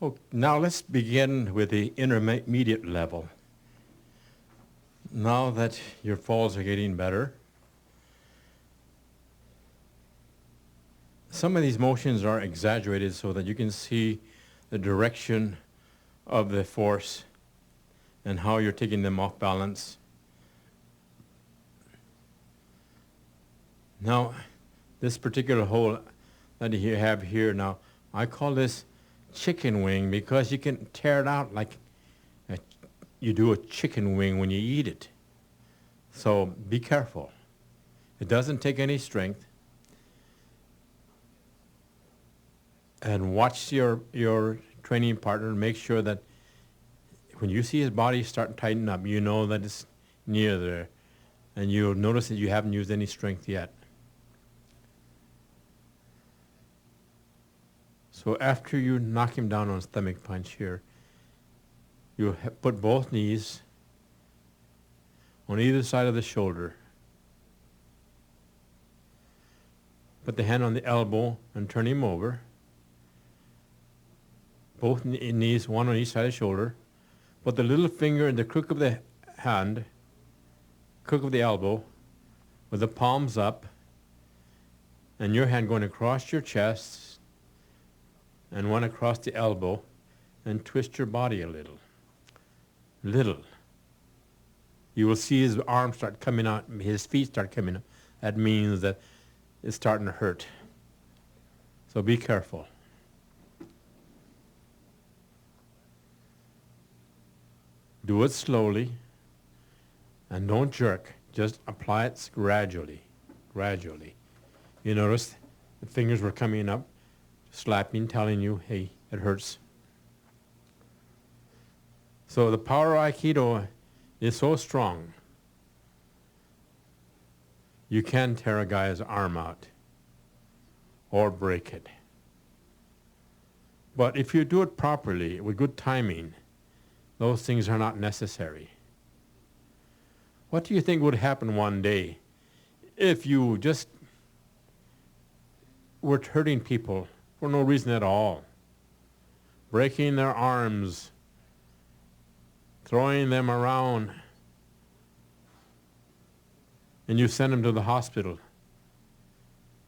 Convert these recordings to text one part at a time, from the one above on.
Okay, now let's begin with the intermediate level. Now that your falls are getting better, some of these motions are exaggerated so that you can see the direction of the force and how you're taking them off balance. Now, this particular hole that you have here now, I call this chicken wing because you can tear it out like you do a chicken wing when you eat it. So be careful. It doesn't take any strength. And watch your training partner. Make sure that when you see his body start to tighten up, you know that it's near there. And you'll notice that you haven't used any strength yet. So after you knock him down on a stomach punch here, you put both knees on either side of the shoulder. Put the hand on the elbow and turn him over. Both knees, one on each side of the shoulder. Put the little finger in the crook of the hand, crook of the elbow, with the palms up, and your hand going across your chest, and one across the elbow, and twist your body a little. Little. You will see his arms start coming out, his feet start coming up. That means that it's starting to hurt. So be careful. Do it slowly, and don't jerk. Just apply it gradually, gradually. You notice the fingers were coming up, slapping, telling you, hey, it hurts. So the power of Aikido is so strong, you can tear a guy's arm out or break it. But if you do it properly, with good timing, those things are not necessary. What do you think would happen one day if you just were hurting people for no reason at all, breaking their arms, throwing them around, and you send them to the hospital?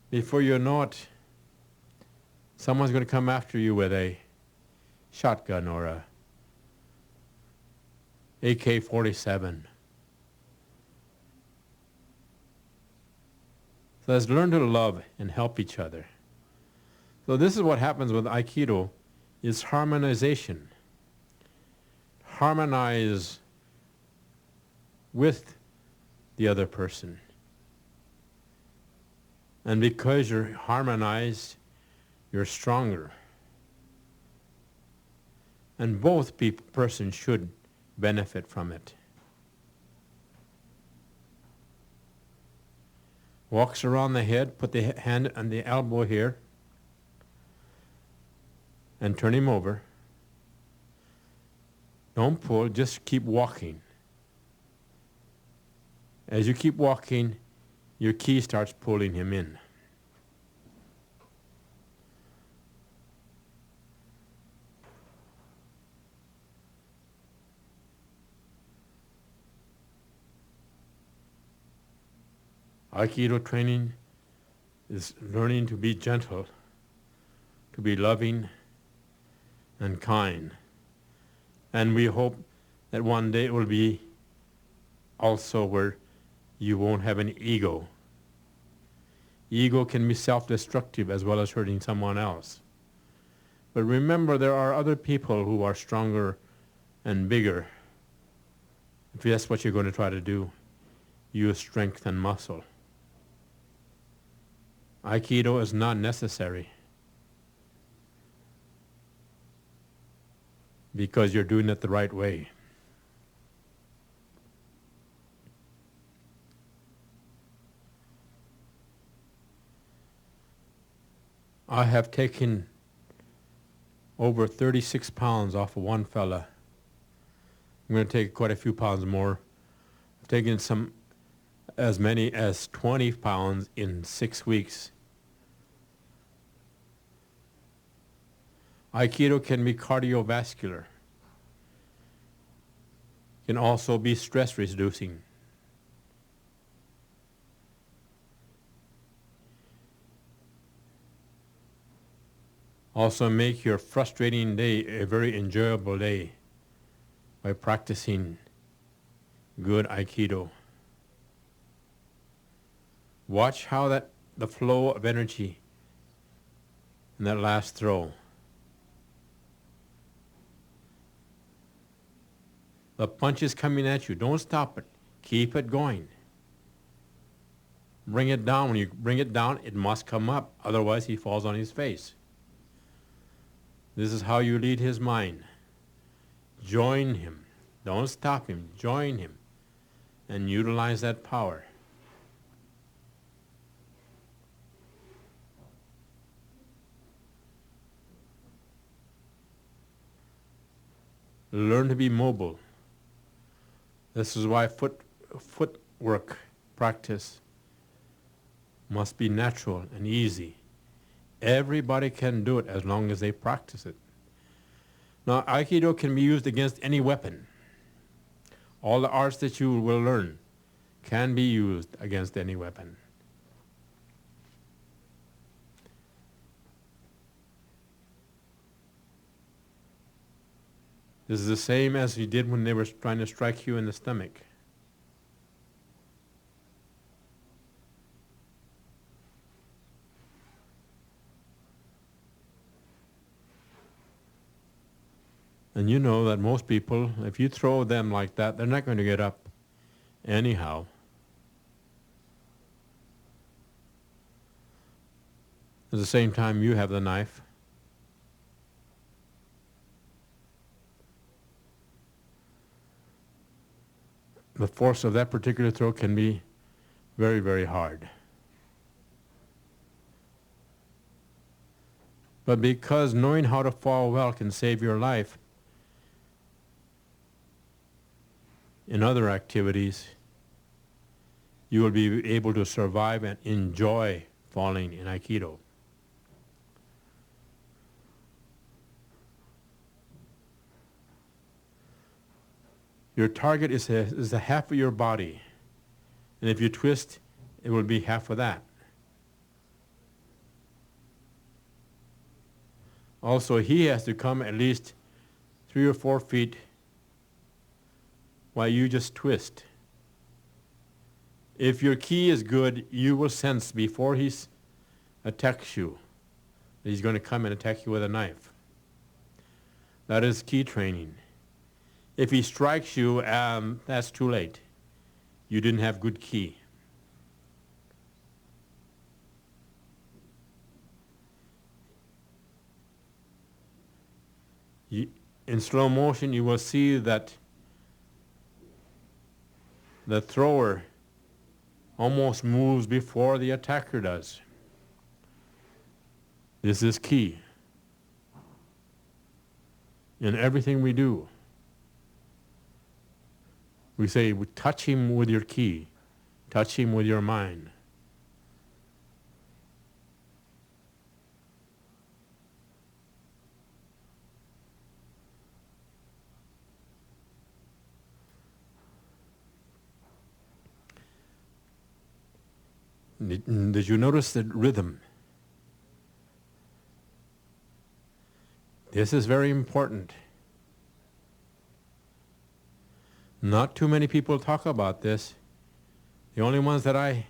Before you know it, someone's going to come after you with a shotgun or a AK-47. So let's learn to love and help each other. So this is what happens with Aikido, is harmonization. Harmonize with the other person. And because you're harmonized, you're stronger. And both persons should benefit from it. Walks around the head, put the hand on the elbow here, and turn him over. Don't pull, just keep walking. As you keep walking, your ki starts pulling him in. Aikido training is learning to be gentle, to be loving and kind. And we hope that one day it will be also where you won't have any ego. Ego can be self-destructive as well as hurting someone else. But remember, there are other people who are stronger and bigger. If that's what you're going to try to do, use strength and muscle. Aikido is not necessary because you're doing it the right way. I have taken over 36 pounds off of one fella. I'm going to take quite a few pounds more. I've taken as many as 20 pounds in 6 weeks. Aikido can be cardiovascular, can also be stress reducing. Also make your frustrating day a very enjoyable day by practicing good Aikido. Watch how the flow of energy in that last throw. The punch is coming at you. Don't stop it. Keep it going. Bring it down. When you bring it down, it must come up. Otherwise, he falls on his face. This is how you lead his mind. Join him. Don't stop him. Join him. And utilize that power. Learn to be mobile. This is why footwork practice must be natural and easy. Everybody can do it as long as they practice it. Now, Aikido can be used against any weapon. All the arts that you will learn can be used against any weapon. This is the same as you did when they were trying to strike you in the stomach. And you know that most people, if you throw them like that, they're not going to get up anyhow. At the same time, you have the knife. The force of that particular throw can be very, very hard. But because knowing how to fall well can save your life, in other activities, you will be able to survive and enjoy falling in Aikido. Your target is the half of your body. And if you twist, it will be half of that. Also, he has to come at least 3 or 4 feet while you just twist. If your ki is good, you will sense before he attacks you that he's going to come and attack you with a knife. That is ki training. If he strikes you, that's too late. You didn't have good ki. In slow motion, you will see that the thrower almost moves before the attacker does. This is key in everything we do. We say, touch him with your ki, touch him with your mind. Did you notice the rhythm? This is very important. Not too many people talk about this. The only ones that I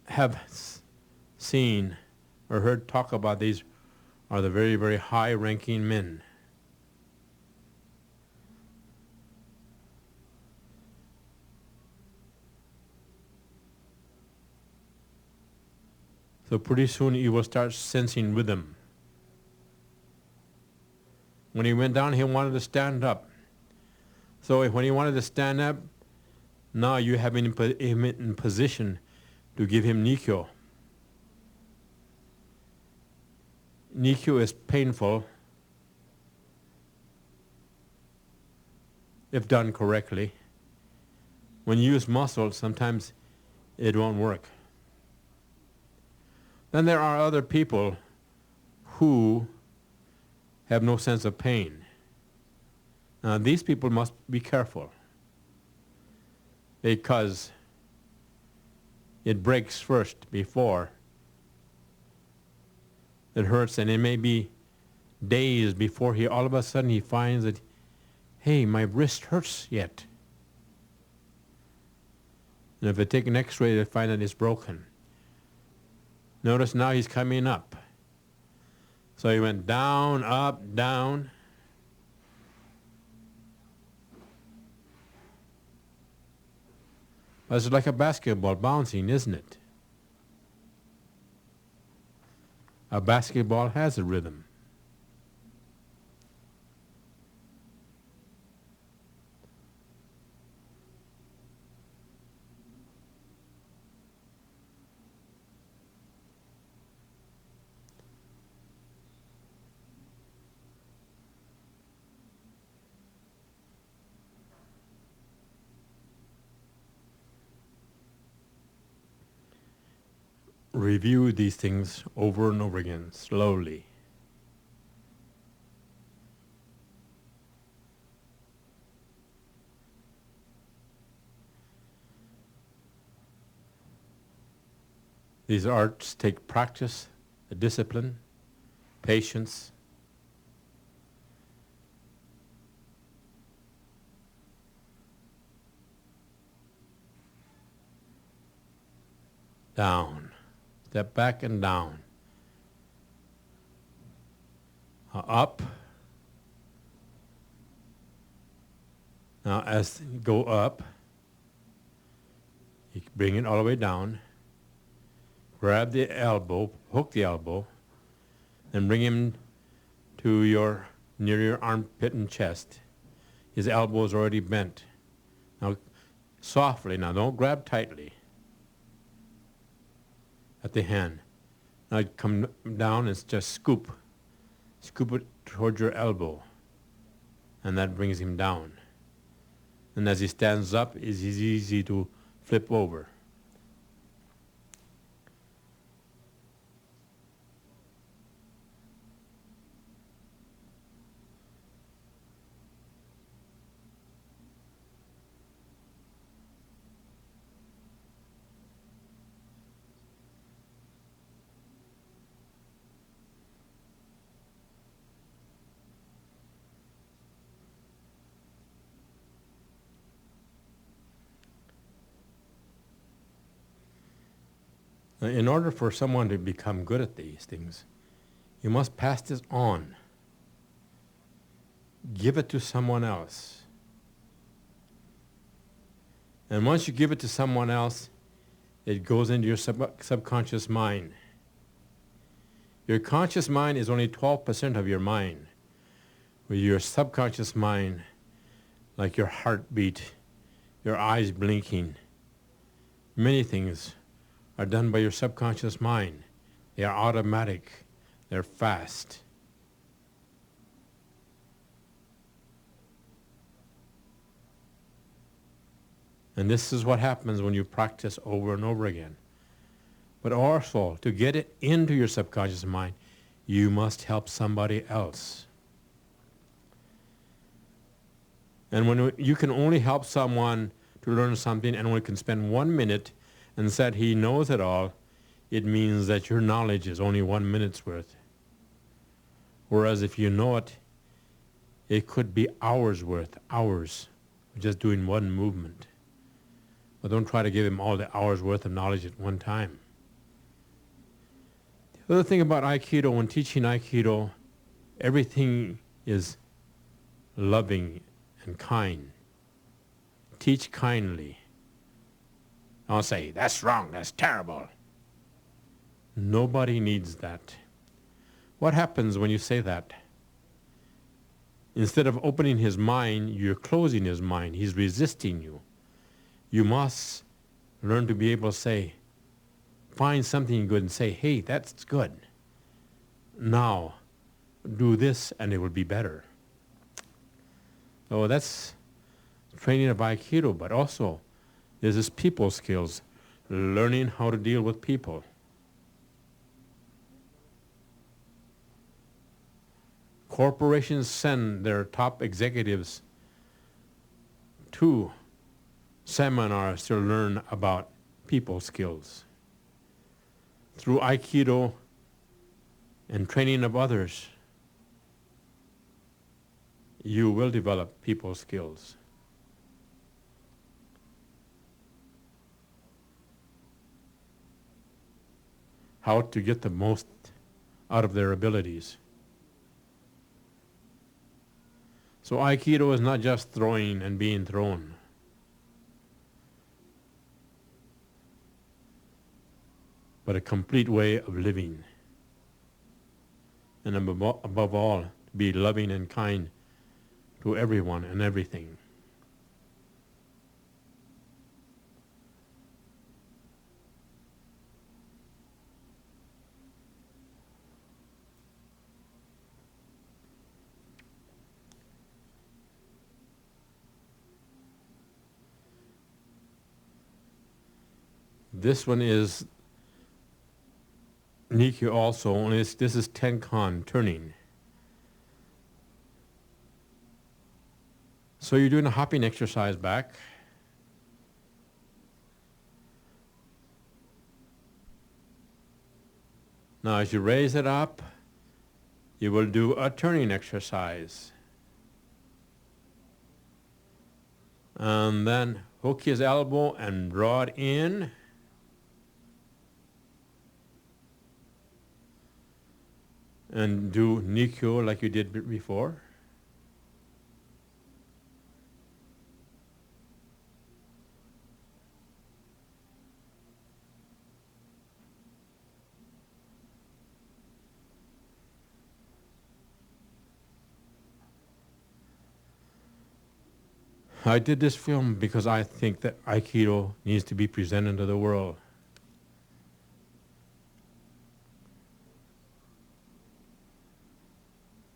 have seen or heard talk about these are the very, very high-ranking men. So pretty soon you will start sensing rhythm. When he went down, he wanted to stand up. So when he wanted to stand up, now you have him in position to give him Nikkyo. Nikkyo is painful if done correctly. When you use muscle, sometimes it won't work. Then there are other people who have no sense of pain. Now, these people must be careful because it breaks first before it hurts, and it may be days before all of a sudden he finds that, hey, my wrist hurts yet. And if they take an x-ray, they find that it's broken. Notice now he's coming up. So he went down, up, down. It's like a basketball bouncing, isn't it? A basketball has a rhythm. Review these things over and over again, slowly. These arts take practice, discipline, patience. Down. Step back and down. Up. Now as you go up, you bring it all the way down. Grab the elbow, hook the elbow, and bring him to near your armpit and chest. His elbow is already bent. Now softly, now don't grab tightly at the hand. Now come down and just scoop it towards your elbow, and that brings him down. And as he stands up, it's easy to flip over. In order for someone to become good at these things, you must pass this on. Give it to someone else. And once you give it to someone else, it goes into your subconscious mind. Your conscious mind is only 12% of your mind. With your subconscious mind, like your heartbeat, your eyes blinking, many things are done by your subconscious mind. They are automatic. They're fast. And this is what happens when you practice over and over again. But also, to get it into your subconscious mind, you must help somebody else. And when you can only help someone to learn something and only can spend 1 minute and said he knows it all, it means that your knowledge is only 1 minute's worth. Whereas if you know it, it could be hours worth, hours, just doing one movement. But don't try to give him all the hours worth of knowledge at one time. The other thing about Aikido, when teaching Aikido, everything is loving and kind. Teach kindly. Don't say, that's wrong, that's terrible. Nobody needs that. What happens when you say that? Instead of opening his mind, you're closing his mind. He's resisting you. You must learn to be able to say, find something good and say, hey, that's good. Now, do this and it will be better. So that's training of Aikido, but also there's this people skills, learning how to deal with people. Corporations send their top executives to seminars to learn about people skills. Through Aikido and training of others, you will develop people skills. How to get the most out of their abilities. So Aikido is not just throwing and being thrown. But a complete way of living. And above all, be loving and kind to everyone and everything. This one is Nikyo also, only this is Tenkan, turning. So you're doing a hopping exercise back. Now as you raise it up, you will do a turning exercise. And then hook his elbow and draw it in. And do Nikyo like you did before. I did this film because I think that Aikido needs to be presented to the world.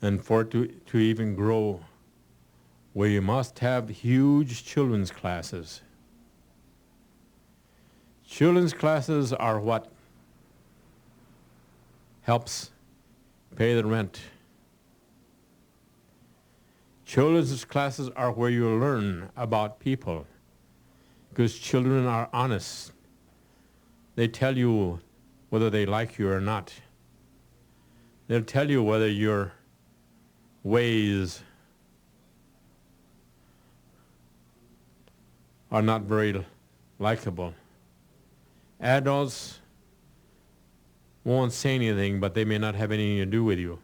And for it to even grow, where you must have huge children's classes. Children's classes are what helps pay the rent. Children's classes are where you learn about people, because children are honest. They tell you whether they like you or not. They'll tell you whether your ways are not very likable. Adults won't say anything, but they may not have anything to do with you.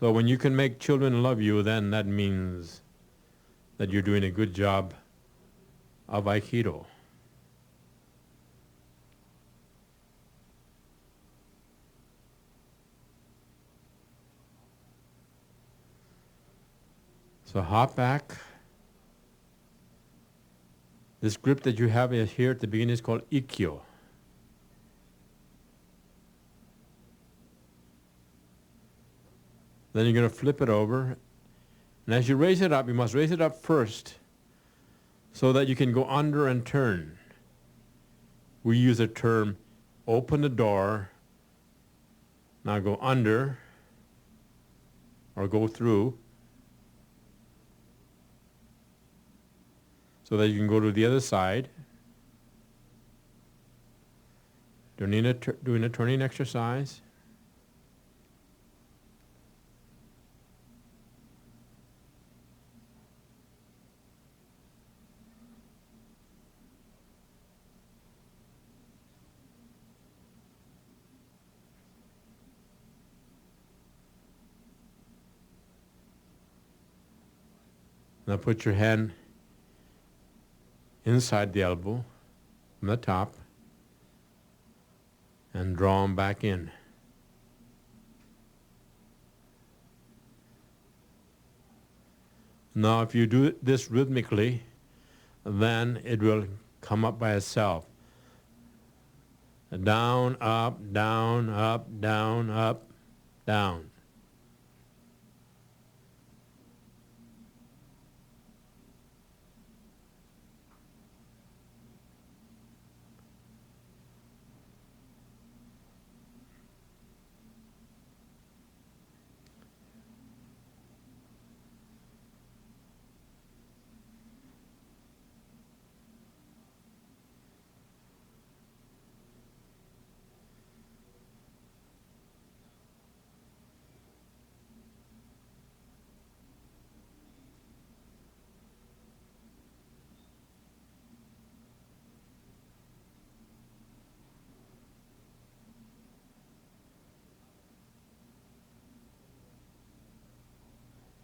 So when you can make children love you, then that means that you're doing a good job of Aikido. So hop back. This grip that you have here at the beginning is called Ikkyo. Then you're going to flip it over. And as you raise it up, you must raise it up first so that you can go under and turn. We use the term, open the door, now go under, or go through, so that you can go to the other side. Doing a turning exercise. Now put your hand inside the elbow from the top and draw them back in. Now if you do this rhythmically, then it will come up by itself. Down, up, down, up, down, up, down.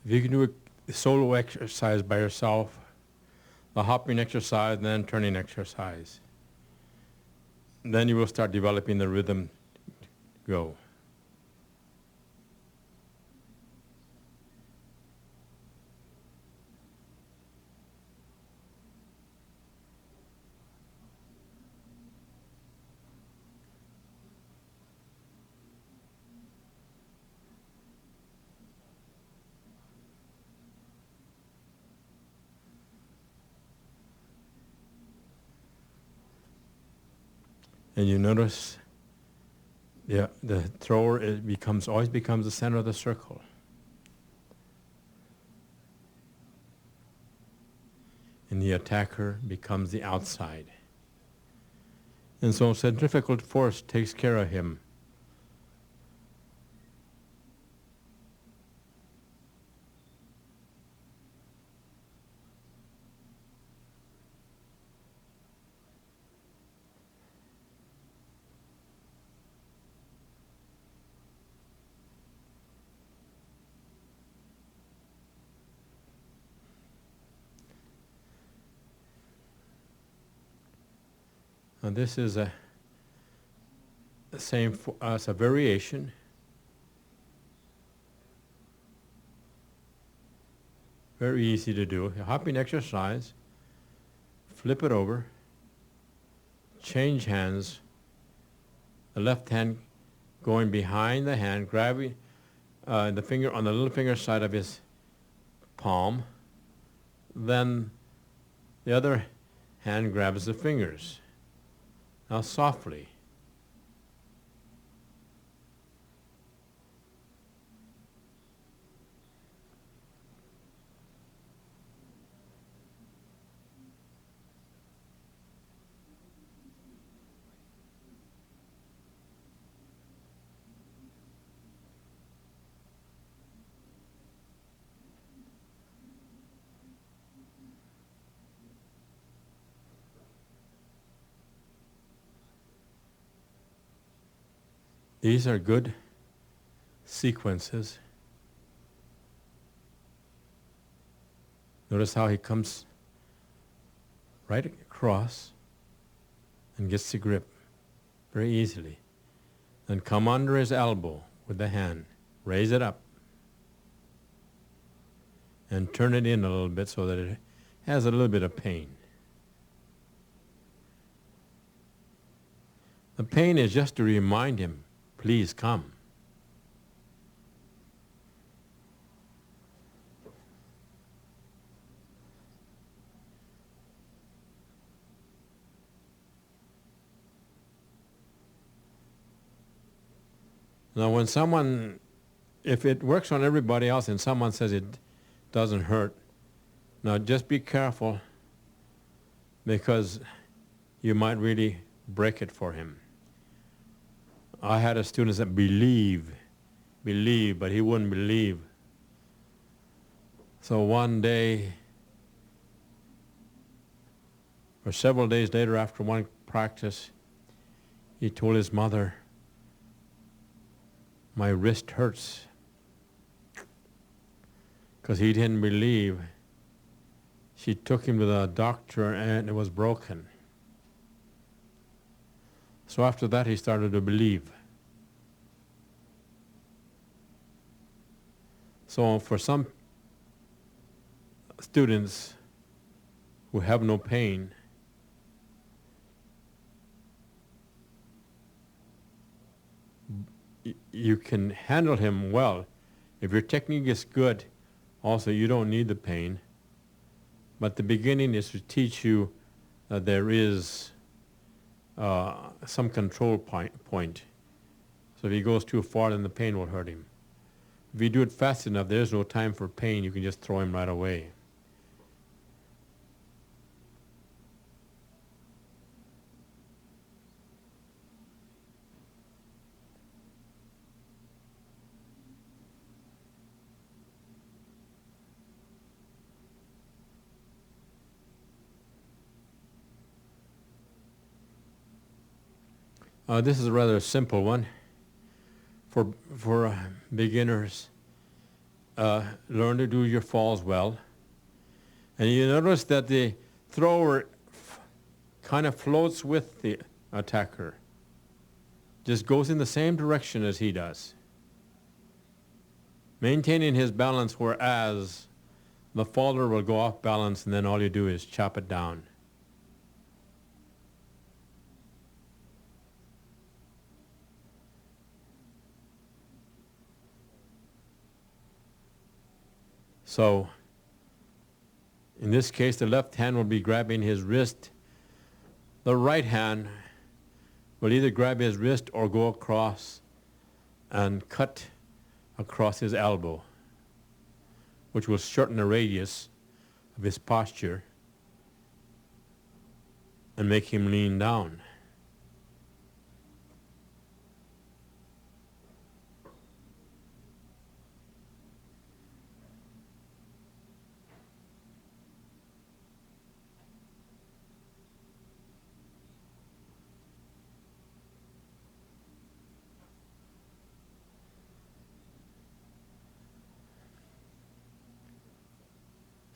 If you can do a solo exercise by yourself, the hopping exercise, and then turning exercise, then you will start developing the rhythm to go. And you notice the thrower always becomes the center of the circle. And the attacker becomes the outside. And so centrifugal force takes care of him. Now this is a variation. Very easy to do. A hopping exercise. Flip it over. Change hands. The left hand going behind the hand, grabbing the finger on the little finger side of his palm. Then the other hand grabs the fingers. Now softly. These are good sequences. Notice how he comes right across and gets the grip very easily. Then come under his elbow with the hand. Raise it up. And turn it in a little bit so that it has a little bit of pain. The pain is just to remind him, please come. Now when someone, if it works on everybody else and someone says it doesn't hurt, now just be careful because you might really break it for him. I had a student that believe, but he wouldn't believe. So one day, or several days later after one practice, he told his mother, my wrist hurts. Because he didn't believe. She took him to the doctor and it was broken. So after that he started to believe. So for some students who have no pain, you can handle him well. If your technique is good, also you don't need the pain. But the beginning is to teach you that there is some control point. So if he goes too far, then the pain will hurt him. If you do it fast enough, there's no time for pain. You can just throw him right away. This is a rather simple one for beginners. learn to do your falls well. And you notice that the thrower kind of floats with the attacker, just goes in the same direction as he does, maintaining his balance, whereas the faller will go off balance and then all you do is chop it down. So, in this case, the left hand will be grabbing his wrist. The right hand will either grab his wrist or go across and cut across his elbow, which will shorten the radius of his posture and make him lean down.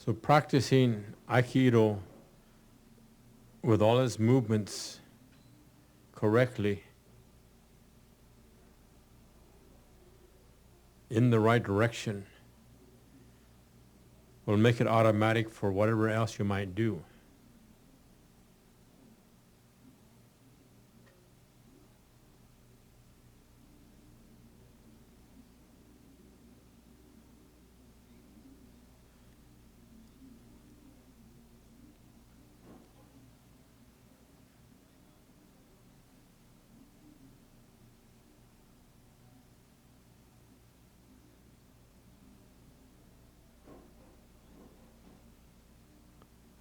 So practicing Aikido with all its movements correctly in the right direction will make it automatic for whatever else you might do.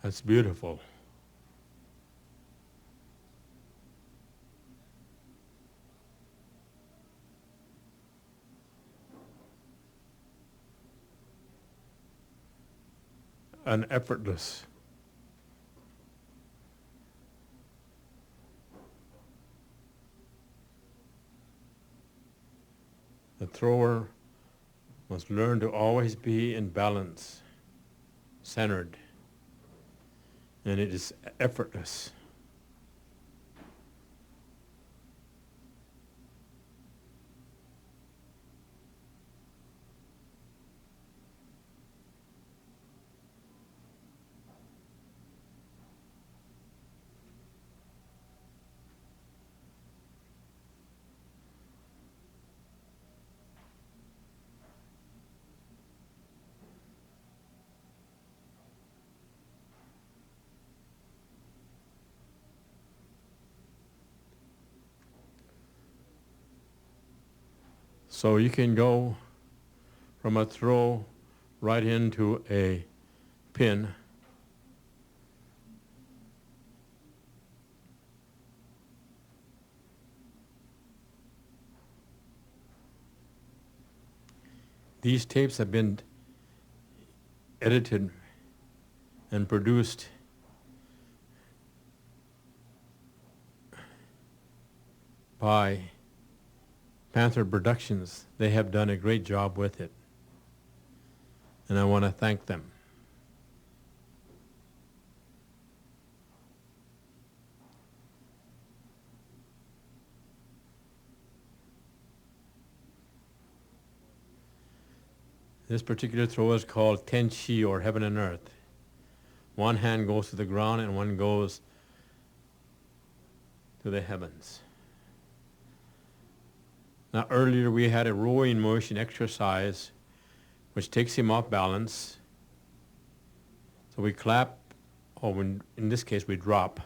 That's beautiful. And effortless. The thrower must learn to always be in balance, centered, and it is effortless. So you can go from a throw right into a pin. These tapes have been edited and produced by Panther Productions. They have done a great job with it, and I want to thank them. This particular throw is called Tenchi, or heaven and earth. One hand goes to the ground and one goes to the heavens. Now earlier we had a rowing motion exercise which takes him off balance. So we clap, or in this case we drop.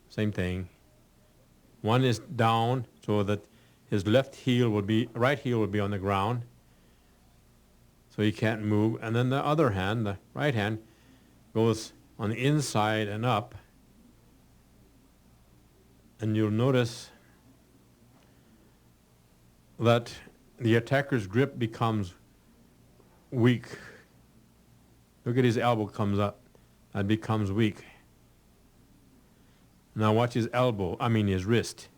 Same thing. One is down so that his right heel will be on the ground, so he can't move. And then the other hand, the right hand, goes on the inside and up. And you'll notice that the attacker's grip becomes weak. Look at his elbow comes up. That becomes weak. Now watch his his wrist.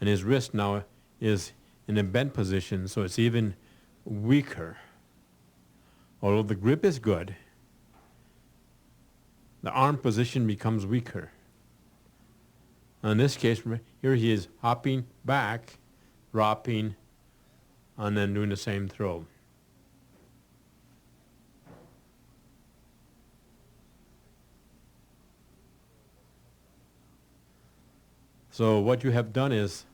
And his wrist now is in a bent position, so it's even weaker. Although the grip is good, the arm position becomes weaker. In this case, here he is hopping back, dropping, and then doing the same throw. So what you have done is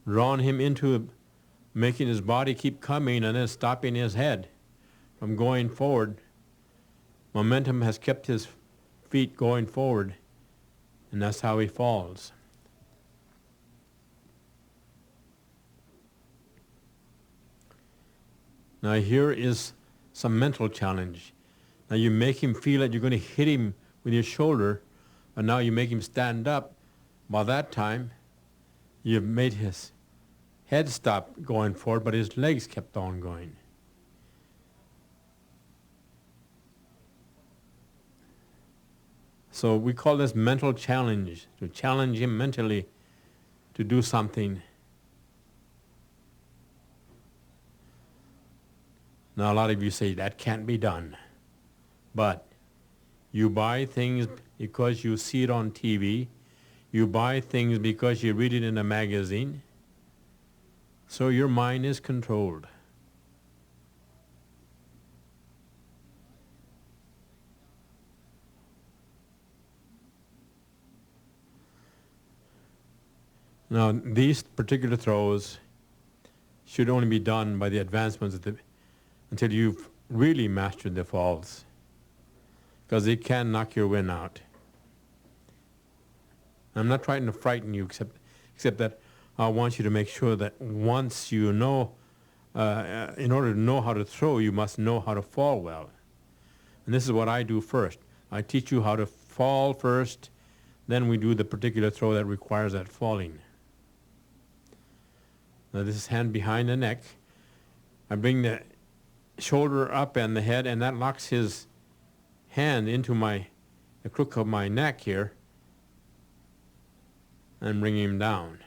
drawn him into making his body keep coming and then stopping his head from going forward. Momentum has kept his feet going forward, and that's how he falls. Now here is some mental challenge. Now you make him feel that you're going to hit him with your shoulder, and now you make him stand up. By that time, you've made his head stop going forward, but his legs kept on going. So we call this mental challenge, to challenge him mentally to do something. Now a lot of you say that can't be done, but you buy things because you see it on TV, you buy things because you read it in a magazine, so your mind is controlled. Now, these particular throws should only be done by the advancements until you've really mastered the falls, because they can knock your wind out. I'm not trying to frighten you, except that I want you to make sure that once you know, in order to know how to throw, you must know how to fall well. And this is what I do first. I teach you how to fall first, then we do the particular throw that requires that falling. Now this is hand behind the neck. I bring the shoulder up and the head, and that locks his hand into the crook of my neck here, and bring him down.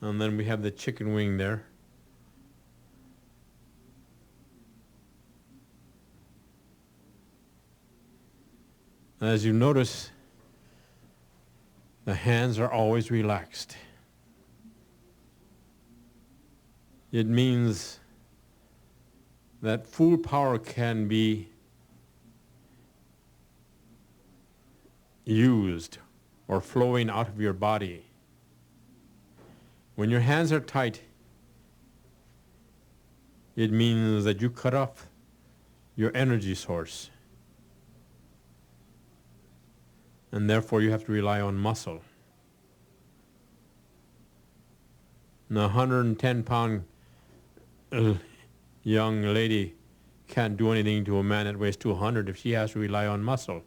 And then we have the chicken wing there. As you notice, the hands are always relaxed. It means that full power can be used or flowing out of your body. When your hands are tight, it means that you cut off your energy source, and therefore you have to rely on muscle. Now, 110-pound young lady can't do anything to a man that weighs 200 if she has to rely on muscle.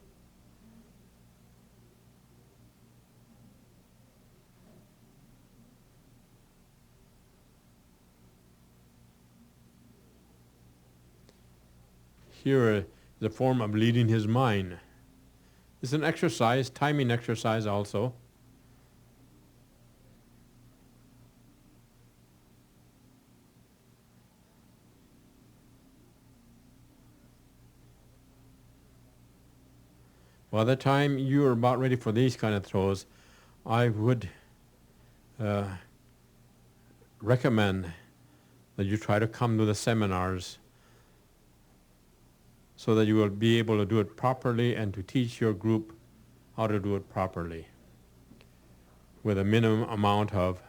Here is a form of leading his mind. It's an exercise, timing exercise also. By the time you're about ready for these kind of throws, I would recommend that you try to come to the seminars so that you will be able to do it properly and to teach your group how to do it properly with a minimum amount of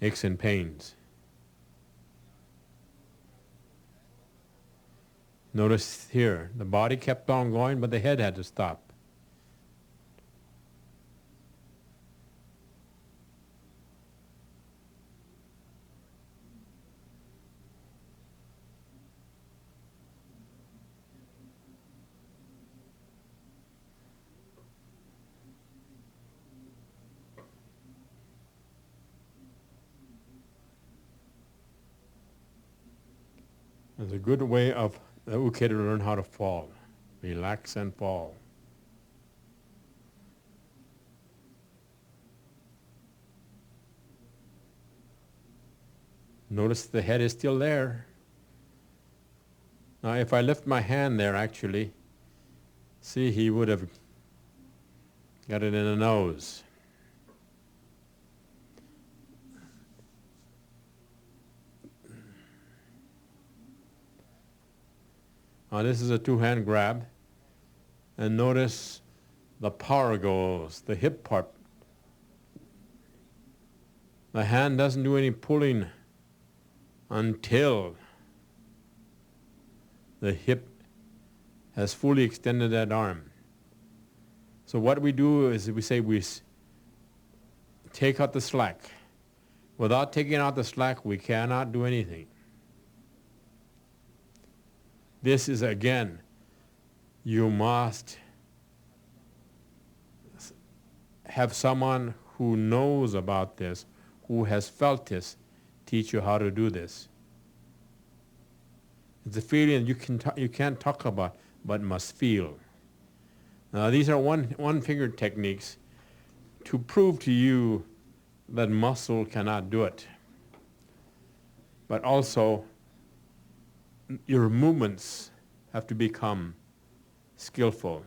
aches and pains. Notice here, the body kept on going, but the head had to stop. It's a good way of the uke to learn how to fall. Relax and fall. Notice the head is still there. Now if I lift my hand there, actually, see, he would have got it in the nose. Now this is a two-hand grab, and notice the power goes, the hip part. The hand doesn't do any pulling until the hip has fully extended that arm. So what we do is we say we take out the slack. Without taking out the slack, we cannot do anything. This is, again, you must have someone who knows about this, who has felt this, teach you how to do this. It's a feeling you can't talk about, but must feel. Now these are one-finger techniques to prove to you that muscle cannot do it. But also, your movements have to become skillful.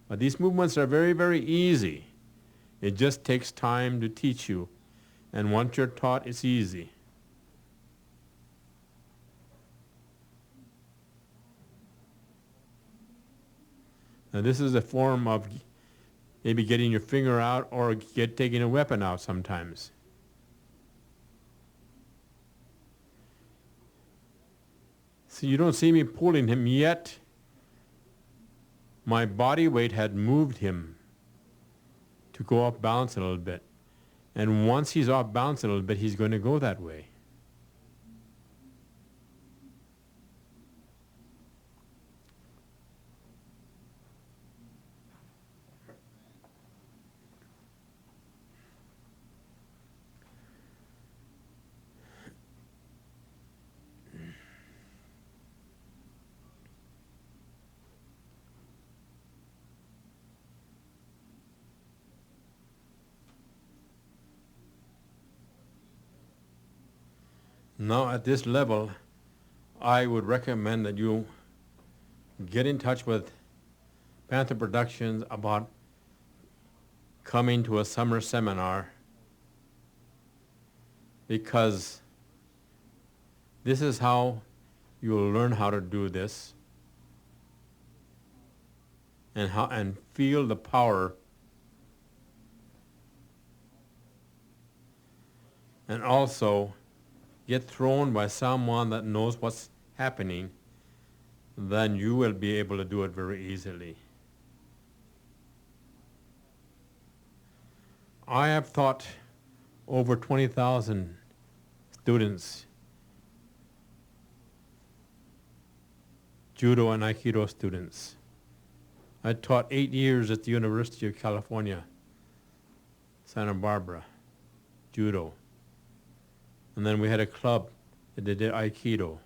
But these movements are very, very easy. It just takes time to teach you. And once you're taught, it's easy. Now this is a form of maybe getting your finger out or taking a weapon out sometimes. So you don't see me pulling him yet. My body weight had moved him to go off balance a little bit. And once he's off balance a little bit, he's going to go that way. Now at this level, I would recommend that you get in touch with Panther Productions about coming to a summer seminar, because this is how you'll learn how to do this and feel the power, and also get thrown by someone that knows what's happening, then you will be able to do it very easily. I have taught over 20,000 students, Judo and Aikido students. I taught 8 years at the University of California, Santa Barbara, Judo. And then we had a club that did Aikido.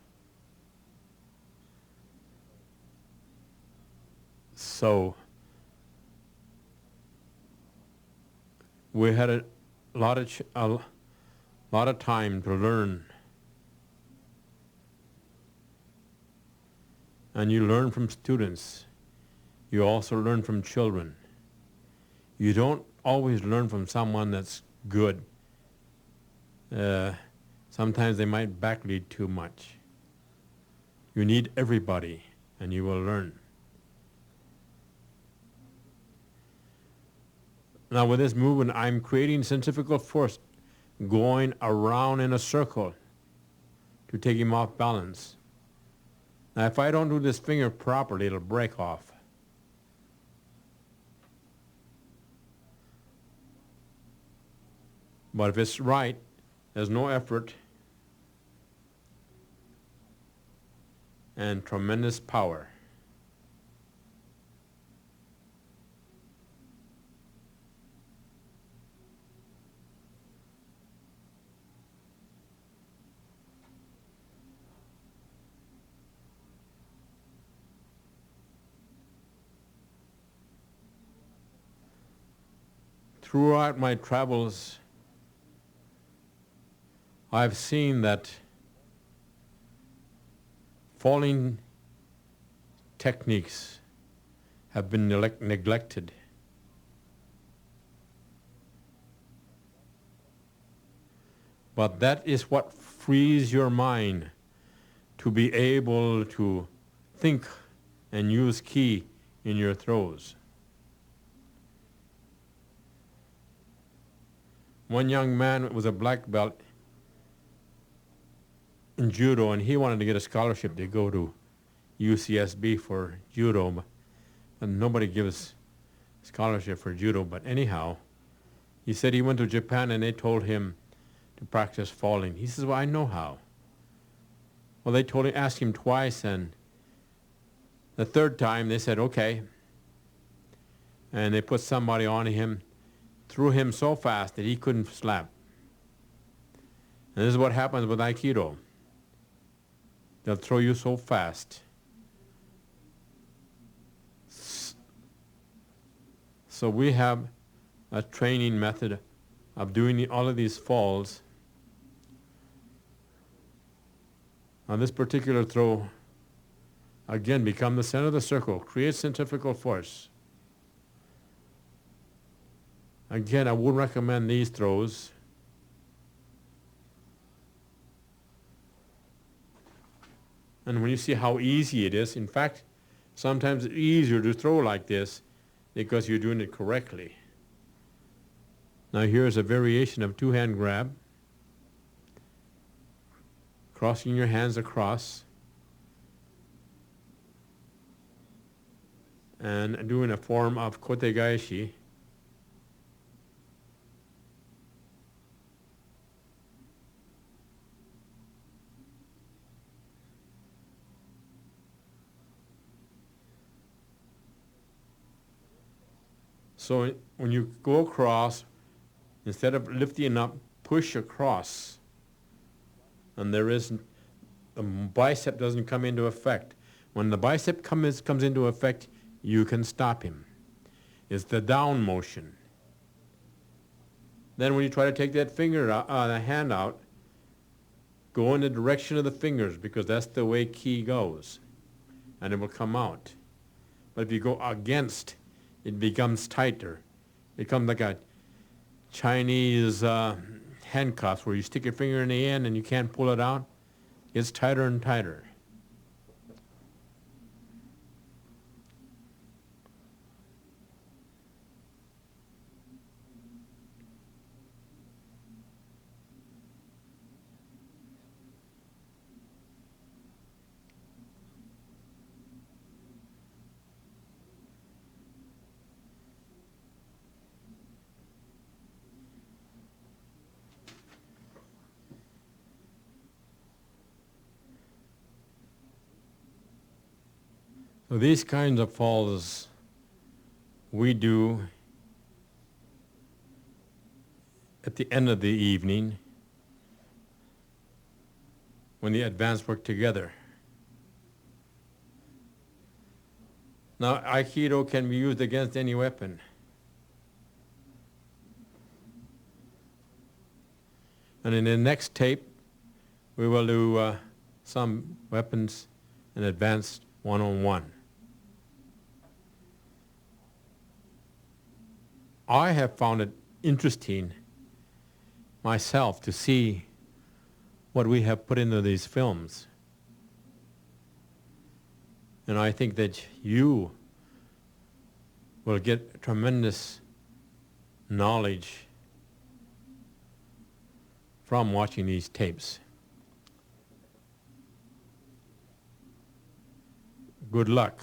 So we had a lot of time to learn. And you learn from students. You also learn from children. You don't always learn from someone that's good. Sometimes they might backlead too much. You need everybody, and you will learn. Now with this movement, I'm creating centrifugal force going around in a circle to take him off balance. Now if I don't do this finger properly, it'll break off. But if it's right, there's no effort and tremendous power. throughout my travels, I've seen that falling techniques have been neglected. But that is what frees your mind to be able to think and use ki in your throws. One young man was a black belt in judo, and he wanted to get a scholarship to go to UCSB for judo, and nobody gives scholarship for judo. But anyhow, he said he went to Japan and they told him to practice falling. He says, well, I know how. Well, they asked him twice, and the third time they said, okay. And they put somebody on him, threw him so fast that he couldn't slap. And this is what happens with Aikido. They'll throw you so fast. So we have a training method of doing all of these falls. On this particular throw, again, become the center of the circle, create centrifugal force. Again, I would recommend these throws. And when you see how easy it is, in fact, sometimes it's easier to throw like this because you're doing it correctly. Now here's a variation of two-hand grab. Crossing your hands across. And doing a form of kotegaeshi. So when you go across, instead of lifting up, push across. And the bicep doesn't come into effect. When the bicep comes into effect, you can stop him. It's the down motion. Then when you try to take that the hand out, go in the direction of the fingers, because that's the way ki goes, and it will come out. But if you go against, it becomes tighter. It becomes like a Chinese handcuffs where you stick your finger in the end and you can't pull it out. It's tighter and tighter. So these kinds of falls we do at the end of the evening when the advanced work together. Now, Aikido can be used against any weapon. And in the next tape, we will do some weapons and advanced one-on-one. I have found it interesting myself to see what we have put into these films. And I think that you will get tremendous knowledge from watching these tapes. Good luck.